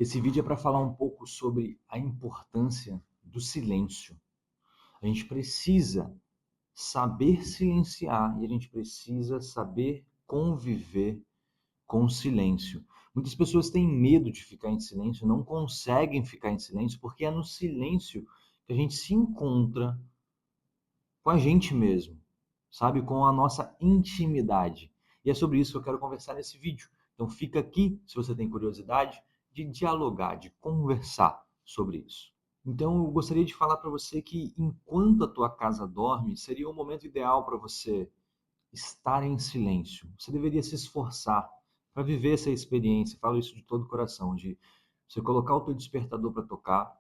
Esse vídeo é para falar um pouco sobre a importância do silêncio. A gente precisa saber silenciar e a gente precisa saber conviver com o silêncio. Muitas pessoas têm medo de ficar em silêncio, não conseguem ficar em silêncio, porque é no silêncio que a gente se encontra com a gente mesmo, sabe? Com a nossa intimidade. E é sobre isso que eu quero conversar nesse vídeo. Então fica aqui, se você tem curiosidade, de dialogar, de conversar sobre isso. Então eu gostaria de falar para você que enquanto a tua casa dorme, seria o momento ideal para você estar em silêncio. Você deveria se esforçar para viver essa experiência. Falo isso de todo o coração, de você colocar o teu despertador para tocar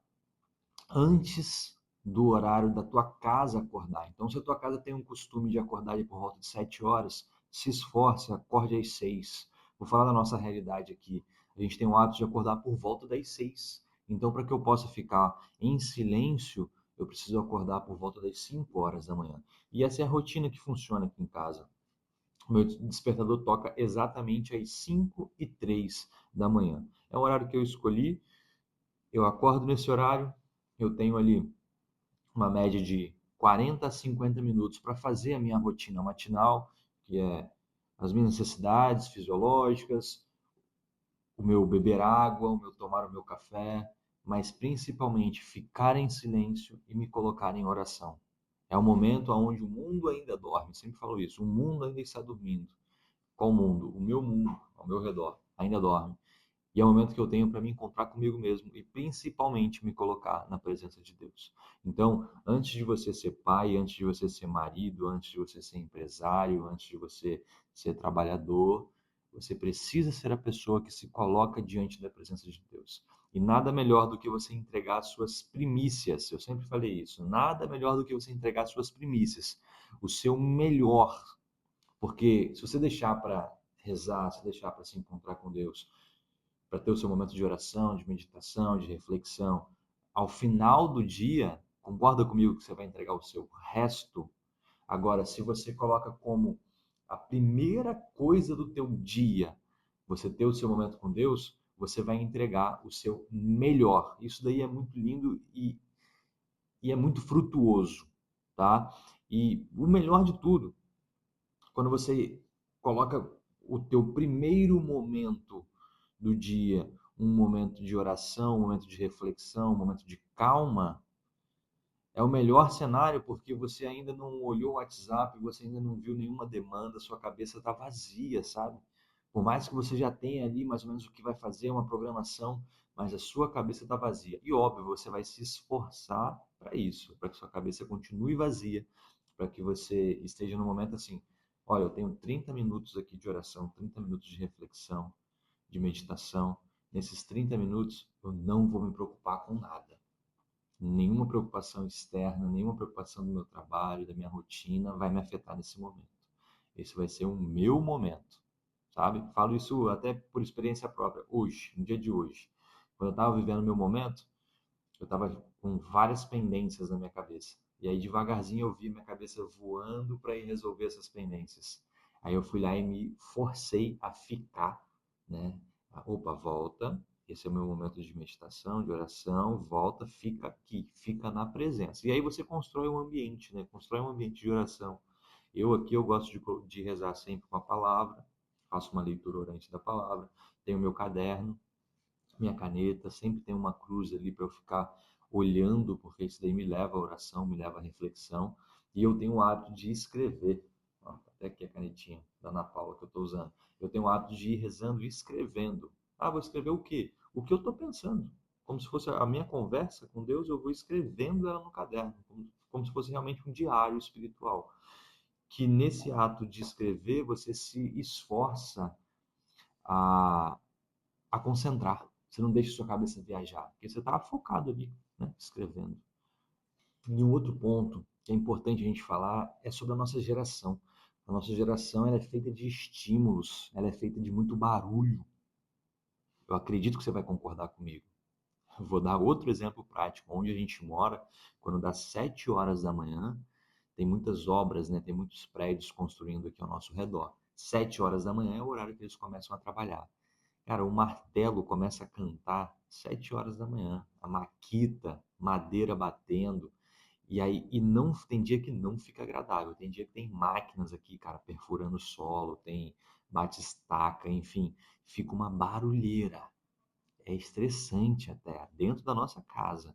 antes do horário da tua casa acordar. Então, se a tua casa tem um costume de acordar ali por volta de 7 horas, se esforce, acorde às 6. Vou falar da nossa realidade aqui. A gente tem o hábito de acordar por volta das 6. Então, para que eu possa ficar em silêncio, eu preciso acordar por volta das 5 horas da manhã. E essa é a rotina que funciona aqui em casa. O meu despertador toca exatamente às 5h03 da manhã. É o horário que eu escolhi, eu acordo nesse horário, eu tenho ali uma média de 40 a 50 minutos para fazer a minha rotina matinal, que é as minhas necessidades fisiológicas, o meu beber água, o meu tomar o meu café, mas principalmente ficar em silêncio e me colocar em oração. É o momento onde o mundo ainda dorme, sempre falo isso, o mundo ainda está dormindo. Qual mundo? O meu mundo, ao meu redor, ainda dorme. E é o momento que eu tenho para me encontrar comigo mesmo e principalmente me colocar na presença de Deus. Então, antes de você ser pai, antes de você ser marido, antes de você ser empresário, antes de você ser trabalhador, você precisa ser a pessoa que se coloca diante da presença de Deus. E nada melhor do que você entregar suas primícias. Eu sempre falei isso. Nada melhor do que você entregar suas primícias, o seu melhor. Porque se você deixar para rezar, se deixar para se encontrar com Deus, para ter o seu momento de oração, de meditação, de reflexão, ao final do dia, concorda comigo que você vai entregar o seu resto? Agora, se você coloca como a primeira coisa do teu dia, você ter o seu momento com Deus, você vai entregar o seu melhor. Isso daí é muito lindo e é muito frutuoso, tá? E o melhor de tudo, quando você coloca o teu primeiro momento do dia, um momento de oração, um momento de reflexão, um momento de calma, é o melhor cenário porque você ainda não olhou o WhatsApp, você ainda não viu nenhuma demanda, sua cabeça está vazia, sabe? Por mais que você já tenha ali mais ou menos o que vai fazer, uma programação, mas a sua cabeça está vazia. E óbvio, você vai se esforçar para isso, para que sua cabeça continue vazia, para que você esteja no momento assim, olha, eu tenho 30 minutos aqui de oração, 30 minutos de reflexão, de meditação. Nesses 30 minutos, eu não vou me preocupar com nada. Nenhuma preocupação externa, nenhuma preocupação do meu trabalho, da minha rotina vai me afetar nesse momento. Esse vai ser o meu momento, sabe? Falo isso até por experiência própria, hoje, no dia de hoje. Quando eu estava vivendo o meu momento, eu estava com várias pendências na minha cabeça. E aí, devagarzinho, eu vi minha cabeça voando para ir resolver essas pendências. Aí eu fui lá e me forcei a ficar, né? Opa, volta. Esse é o meu momento de meditação, de oração. Volta, fica aqui, fica na presença. E aí você constrói um ambiente, né? Constrói um ambiente de oração. Eu aqui, eu gosto de rezar sempre com a palavra. Faço uma leitura orante da palavra. Tenho meu caderno, minha caneta, sempre tem uma cruz ali para eu ficar olhando, porque isso daí me leva à oração, me leva à reflexão. E eu tenho o hábito de escrever. Ó, até aqui a canetinha da Ana Paula que eu estou usando. Eu tenho o hábito de ir rezando e escrevendo. Ah, vou escrever o quê? O que eu estou pensando. Como se fosse a minha conversa com Deus, eu vou escrevendo ela no caderno, como se fosse realmente um diário espiritual. Que nesse ato de escrever, você se esforça a, a concentrar. Você não deixa sua cabeça viajar, porque você está focado ali, né, escrevendo. E um outro ponto que é importante a gente falar é sobre a nossa geração. A nossa geração ela é feita de estímulos, ela é feita de muito barulho. Eu acredito que você vai concordar comigo. Eu vou dar outro exemplo prático. Onde a gente mora, quando dá 7 horas da manhã, tem muitas obras, né? Tem muitos prédios construindo aqui ao nosso redor. 7 horas da manhã é o horário que eles começam a trabalhar. Cara, o martelo começa a cantar 7 horas da manhã. A maquita, madeira batendo. E aí, e não tem dia que não fica agradável. Tem dia que tem máquinas aqui, cara, perfurando o solo, tem bate-estaca, enfim, fica uma barulheira. É estressante até, dentro da nossa casa.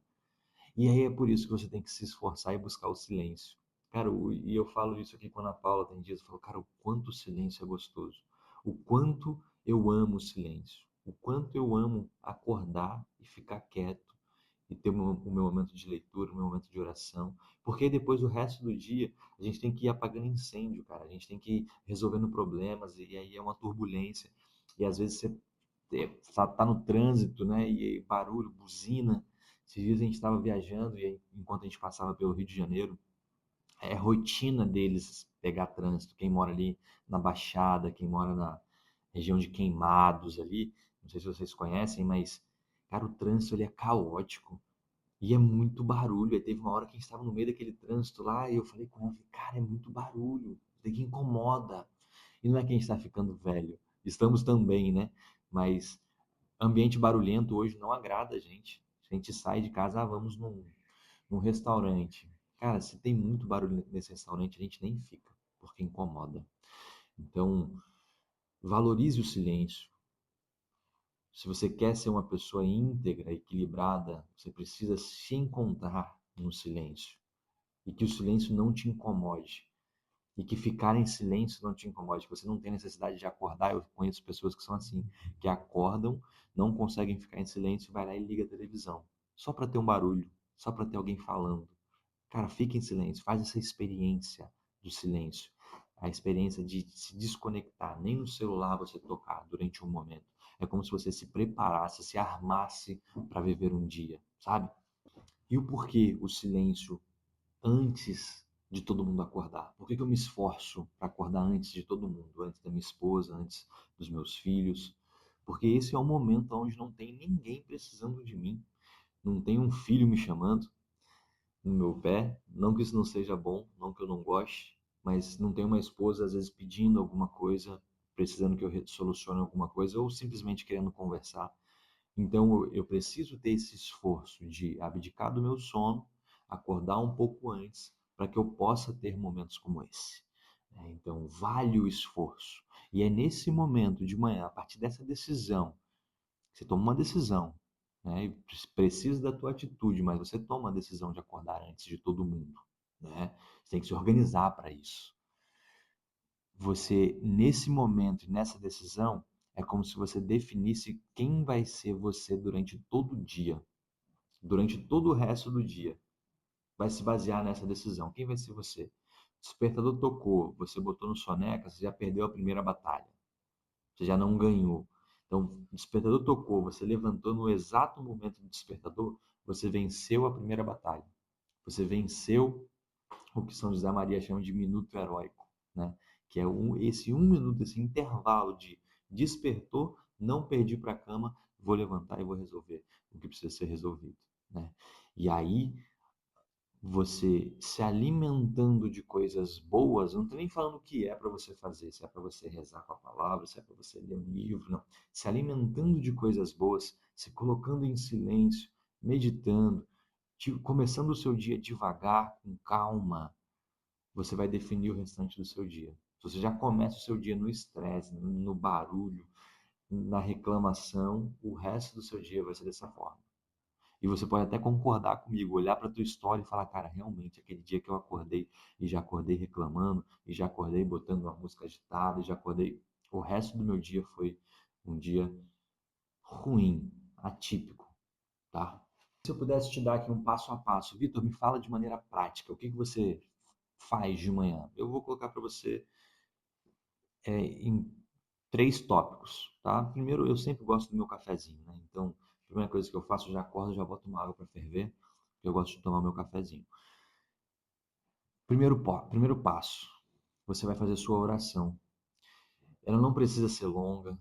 E aí é por isso que você tem que se esforçar e buscar o silêncio. Cara, e eu falo isso aqui com a Ana Paula, tem dias, eu falo, cara, o quanto o silêncio é gostoso. O quanto eu amo o silêncio. O quanto eu amo acordar e ficar quieto e ter o meu momento de leitura, o meu momento de oração. Porque depois o resto do dia a gente tem que ir apagando incêndio, cara. A gente tem que ir resolvendo problemas e aí é uma turbulência. E às vezes você tá no trânsito, né? E aí, barulho, buzina. Esses dias a gente estava viajando e aí, enquanto a gente passava pelo Rio de Janeiro, é rotina deles pegar trânsito. Quem mora ali na Baixada, quem mora na região de Queimados ali, não sei se vocês conhecem, mas cara, o trânsito ele é caótico. E é muito barulho. Aí teve uma hora que a gente estava no meio daquele trânsito lá e eu falei com ela, cara, é muito barulho, isso daqui incomoda. E não é que a gente está ficando velho, estamos também, né? Mas ambiente barulhento hoje não agrada a gente. A gente sai de casa, ah, vamos num restaurante. Cara, se tem muito barulho nesse restaurante, a gente nem fica, porque incomoda. Então, valorize o silêncio. Se você quer ser uma pessoa íntegra, equilibrada, você precisa se encontrar no silêncio. E que o silêncio não te incomode. E que ficar em silêncio não te incomode. Que você não tem necessidade de acordar. Eu conheço pessoas que são assim, que acordam, não conseguem ficar em silêncio, vai lá e liga a televisão. Só para ter um barulho, só para ter alguém falando. Cara, fica em silêncio, faz essa experiência do silêncio. A experiência de se desconectar, nem no celular você tocar durante um momento. É como se você se preparasse, se armasse para viver um dia, sabe? E o porquê o silêncio antes de todo mundo acordar? Por que que eu me esforço para acordar antes de todo mundo? Antes da minha esposa, antes dos meus filhos? Porque esse é o momento onde não tem ninguém precisando de mim. Não tem um filho me chamando no meu pé. Não que isso não seja bom, não que eu não goste, mas não tem uma esposa às vezes pedindo alguma coisa, precisando que eu solucione alguma coisa ou simplesmente querendo conversar. Então eu preciso ter esse esforço de abdicar do meu sono, acordar um pouco antes, para que eu possa ter momentos como esse. Então vale o esforço. E é nesse momento de manhã, a partir dessa decisão, você toma uma decisão, né? E precisa da tua atitude, mas você toma a decisão de acordar antes de todo mundo, né? Você tem que se organizar para isso. Você, nesse momento e nessa decisão, é como se você definisse quem vai ser você durante todo o dia, durante todo o resto do dia. Vai se basear nessa decisão. Quem vai ser você? Despertador tocou, você botou no soneca, você já perdeu a primeira batalha. Você já não ganhou. Então, o despertador tocou, você levantou no exato momento do despertador, você venceu a primeira batalha. Você venceu o que São José Maria chama de minuto heróico, né? Que é esse um minuto, esse intervalo de despertou, não perdi para a cama, vou levantar e vou resolver o que precisa ser resolvido, né? E aí você se alimentando de coisas boas, não estou nem falando o que é para você fazer, se é para você rezar com a palavra, se é para você ler um livro, não. Se alimentando de coisas boas, se colocando em silêncio, meditando, começando o seu dia devagar, com calma, você vai definir o restante do seu dia. Se você já começa o seu dia no estresse, no barulho, na reclamação, o resto do seu dia vai ser dessa forma. E você pode até concordar comigo, olhar para a tua história e falar, cara, realmente, aquele dia que eu acordei e já acordei reclamando, e já acordei botando uma música agitada, e já acordei. O resto do meu dia foi um dia ruim, atípico, tá? Se eu pudesse te dar aqui um passo a passo, Vitor, me fala de maneira prática, o que que você faz de manhã? Eu vou colocar para você em três tópicos, tá? Primeiro, eu sempre gosto do meu cafezinho, né? Então, a primeira coisa que eu faço, eu já acordo, já boto uma água para ferver, porque eu gosto de tomar meu cafezinho. Primeiro passo, você vai fazer a sua oração. Ela não precisa ser longa,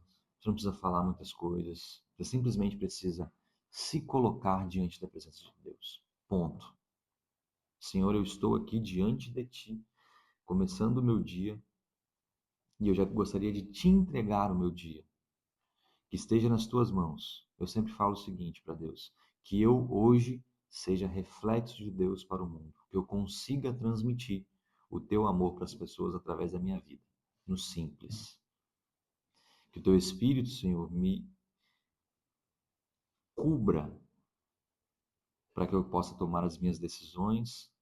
você não precisa falar muitas coisas, você simplesmente precisa se colocar diante da presença de Deus. Ponto. Senhor, eu estou aqui diante de Ti, começando o meu dia, e eu já gostaria de Te entregar o meu dia, que esteja nas Tuas mãos. Eu sempre falo o seguinte para Deus, que eu hoje seja reflexo de Deus para o mundo, que eu consiga transmitir o Teu amor para as pessoas através da minha vida, no simples. Que o Teu Espírito, Senhor, me cubra para que eu possa tomar as minhas decisões,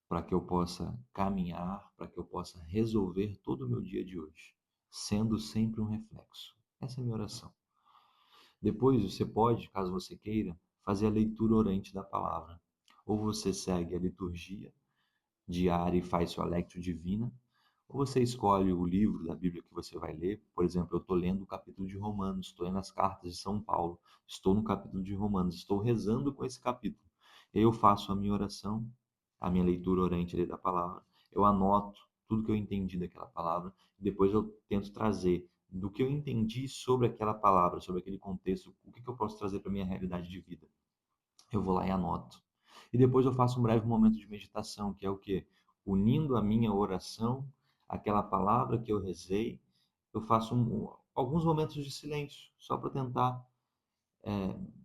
para que eu possa caminhar, para que eu possa resolver todo o meu dia de hoje, sendo sempre um reflexo. Essa é a minha oração. Depois você pode, caso você queira, fazer a leitura orante da palavra. Ou você segue a liturgia diária e faz sua lectio divina, ou você escolhe o livro da Bíblia que você vai ler. Por exemplo, eu estou lendo o capítulo de Romanos, estou lendo as cartas de São Paulo, estou no capítulo de Romanos, estou rezando com esse capítulo. Eu faço a minha oração, a minha leitura orante da palavra, eu anoto tudo que eu entendi daquela palavra, e depois eu tento trazer do que eu entendi sobre aquela palavra, sobre aquele contexto, o que eu posso trazer para a minha realidade de vida. Eu vou lá e anoto. E depois eu faço um breve momento de meditação, que é o quê? Unindo a minha oração, aquela palavra que eu rezei, eu faço alguns momentos de silêncio, só para tentar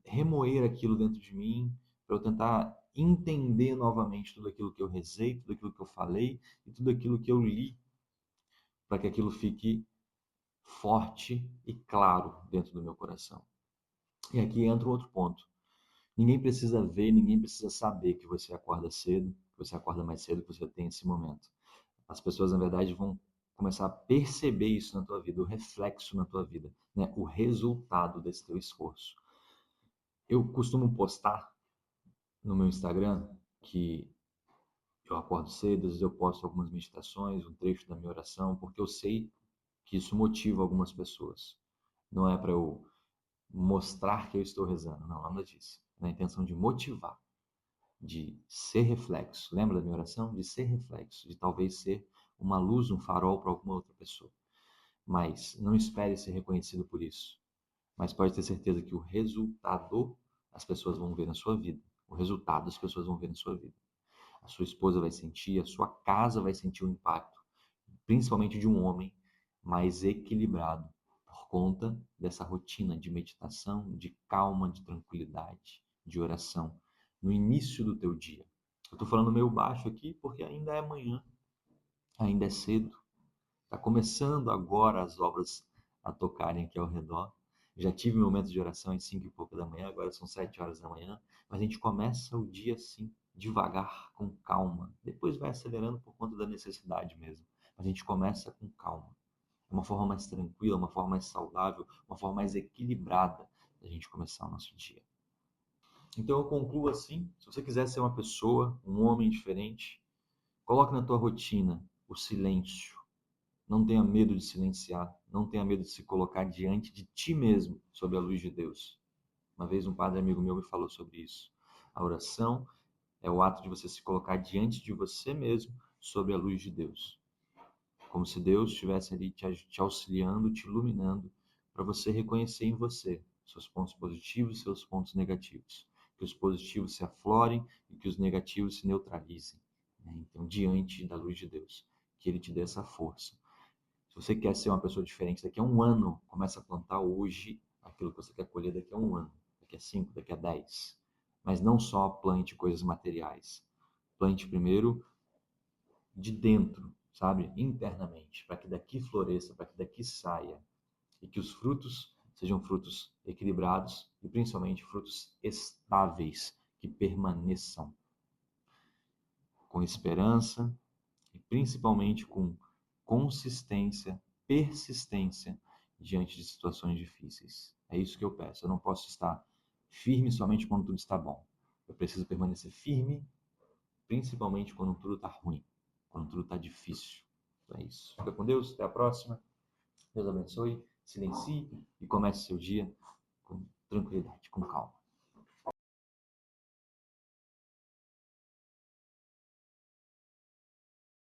remoer aquilo dentro de mim, para eu tentar entender novamente tudo aquilo que eu rezei, tudo aquilo que eu falei e tudo aquilo que eu li, para que aquilo fique forte e claro dentro do meu coração. E aqui entra outro ponto. Ninguém precisa ver, ninguém precisa saber que você acorda cedo, que você acorda mais cedo, que você tem esse momento. As pessoas, na verdade, vão começar a perceber isso na tua vida, o reflexo na tua vida, né? O resultado desse teu esforço. Eu costumo postar no meu Instagram que eu acordo cedo, às vezes eu posto algumas meditações, um trecho da minha oração, porque eu sei que isso motiva algumas pessoas. Não é para eu mostrar que eu estou rezando, não, nada disso. É na intenção de motivar, de ser reflexo. Lembra da minha oração? De ser reflexo, de talvez ser uma luz, um farol para alguma outra pessoa. Mas não espere ser reconhecido por isso. Mas pode ter certeza que o resultado as pessoas vão ver na sua vida. O resultado as pessoas vão ver na sua vida. A sua esposa vai sentir, a sua casa vai sentir o impacto, principalmente de um homem mais equilibrado, por conta dessa rotina de meditação, de calma, de tranquilidade, de oração, no início do teu dia. Eu estou falando meio baixo aqui porque ainda é manhã, ainda é cedo, está começando agora as obras a tocarem aqui ao redor. Já tive momentos de oração às 5 e pouco da manhã, agora são 7 horas da manhã, mas a gente começa o dia assim, devagar, com calma. Depois vai acelerando por conta da necessidade mesmo. Mas a gente começa com calma. É uma forma mais tranquila, uma forma mais saudável, uma forma mais equilibrada da gente começar o nosso dia. Então eu concluo assim: se você quiser ser uma pessoa, um homem diferente, coloque na tua rotina o silêncio. Não tenha medo de silenciar, não tenha medo de se colocar diante de ti mesmo, sob a luz de Deus. Uma vez um padre amigo meu me falou sobre isso. A oração é o ato de você se colocar diante de você mesmo, sob a luz de Deus. Como se Deus estivesse ali te auxiliando, te iluminando, para você reconhecer em você seus pontos positivos e seus pontos negativos. Que os positivos se aflorem e que os negativos se neutralizem, né? Então, diante da luz de Deus, que Ele te dê essa força. Se você quer ser uma pessoa diferente daqui a um ano, comece a plantar hoje aquilo que você quer colher daqui a um ano, daqui a 5, daqui a 10. Mas não só plante coisas materiais. Plante primeiro de dentro, sabe? Internamente, para que daqui floresça, para que daqui saia e que os frutos sejam frutos equilibrados e principalmente frutos estáveis, que permaneçam com esperança e principalmente com consistência, persistência diante de situações difíceis. É isso que eu peço. Eu não posso estar firme somente quando tudo está bom. Eu preciso permanecer firme, principalmente quando tudo está ruim, quando tudo está difícil. Então é isso. Fica com Deus. Até a próxima. Deus abençoe. Silencie e comece seu dia com tranquilidade, com calma.